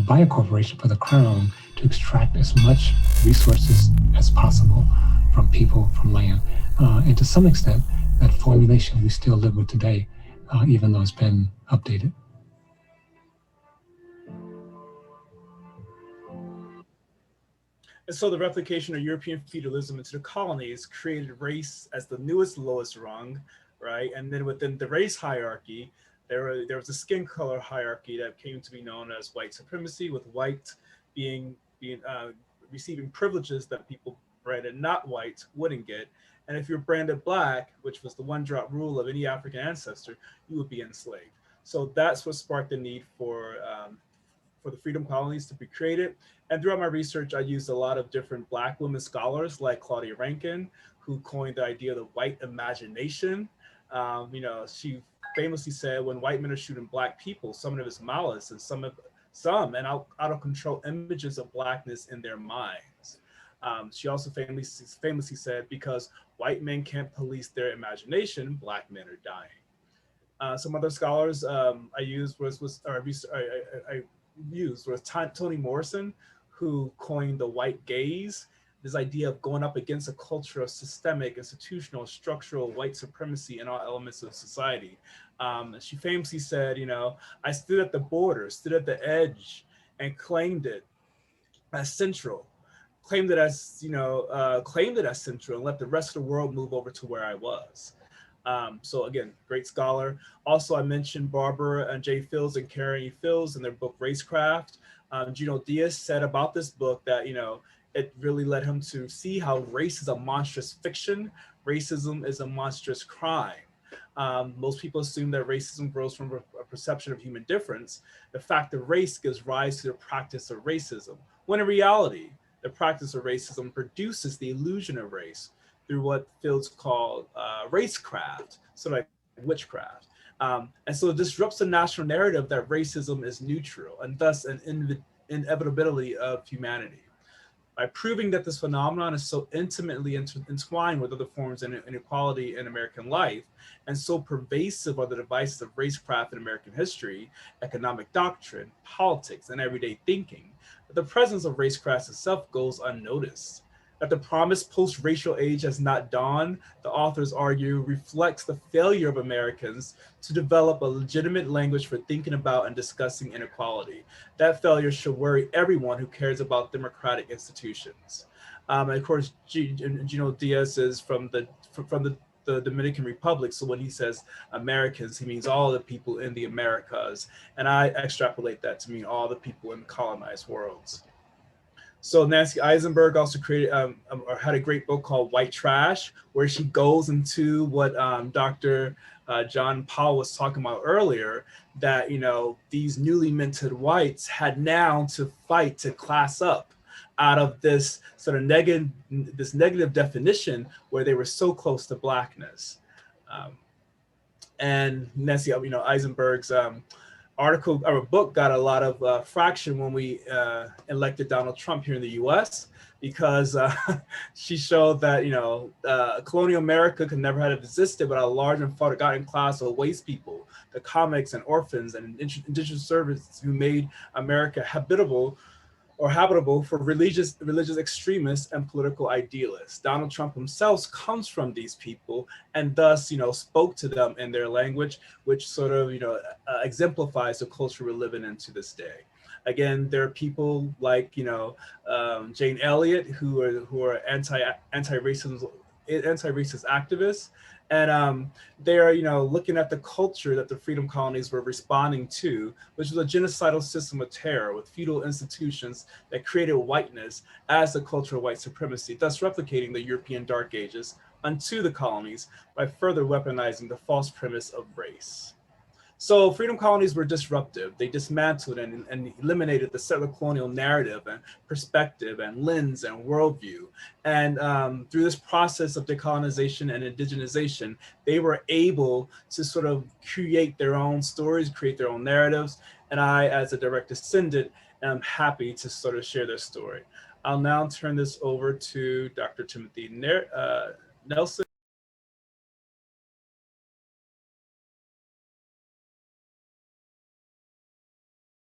by a corporation for the crown to extract as much resources as possible from people, from land. And to some extent, that formulation we still live with today, even though it's been updated. And so the replication of European feudalism into the colonies created race as the newest lowest rung, right? And then within the race hierarchy, there was a skin color hierarchy that came to be known as white supremacy, with white being receiving privileges that people branded not white wouldn't get. And if you're branded black, which was the one drop rule of any African ancestor, you would be enslaved. So that's what sparked the need for the freedom colonies to be created. And throughout my research, I used a lot of different Black women scholars like Claudia Rankin, who coined the idea of the white imagination. She famously said, "When white men are shooting Black people, some of it is malice, and some and out of control images of Blackness in their minds." She also famously said, "Because white men can't police their imagination, Black men are dying." Some other scholars I used was or I used was Toni Morrison, who coined the white gaze, this idea of going up against a culture of systemic, institutional, structural white supremacy in all elements of society. She famously said, "I stood at the border, stood at the edge, and claimed it as central." Claimed it as central and let the rest of the world move over to where I was. So again, great scholar. Also, I mentioned Barbara and J. Fields and Karen E. Fields in their book Racecraft. Gino Diaz said about this book that it really led him to see how race is a monstrous fiction, racism is a monstrous crime. Most people assume that racism grows from a perception of human difference. The fact of race gives rise to the practice of racism, when in reality, the practice of racism produces the illusion of race through what Fields called racecraft, sort of like witchcraft. And so it disrupts the national narrative that racism is neutral and thus an inevitability of humanity. By proving that this phenomenon is so intimately entwined with other forms of inequality in American life, and so pervasive are the devices of racecraft in American history, economic doctrine, politics, and everyday thinking, that the presence of racecraft itself goes unnoticed. That the promised post racial age has not dawned, the authors argue, reflects the failure of Americans to develop a legitimate language for thinking about and discussing inequality. That failure should worry everyone who cares about democratic institutions. And of course, Gino Diaz is from the Dominican Republic. So when he says Americans, he means all the people in the Americas. And I extrapolate that to mean all the people in colonized worlds. So Nancy Eisenberg also created or had a great book called White Trash, where she goes into what Dr. John Powell was talking about earlier, that these newly minted whites had now to fight to class up out of this sort of negative definition where they were so close to blackness. Um, and Nancy, Eisenberg's article or book got a lot of fraction when we elected Donald Trump here in the U.S. because she showed that colonial America could never have existed without a large and forgotten class of waste people, the comics and orphans and indigenous servants who made America habitable for religious extremists and political idealists. Donald Trump himself comes from these people and thus spoke to them in their language, which sort of exemplifies the culture we're living in to this day. Again, there are people like Jane Elliot who are anti-racist activists, and they are looking at the culture that the freedom colonies were responding to, which was a genocidal system of terror with feudal institutions that created whiteness as the culture of white supremacy, thus replicating the European Dark Ages unto the colonies by further weaponizing the false premise of race. So freedom colonies were disruptive. They dismantled and eliminated the settler colonial narrative and perspective and lens and worldview. And through this process of decolonization and indigenization, they were able to sort of create their own stories, create their own narratives. And I, as a direct descendant, am happy to sort of share their story. I'll now turn this over to Dr. Timothy Nelson.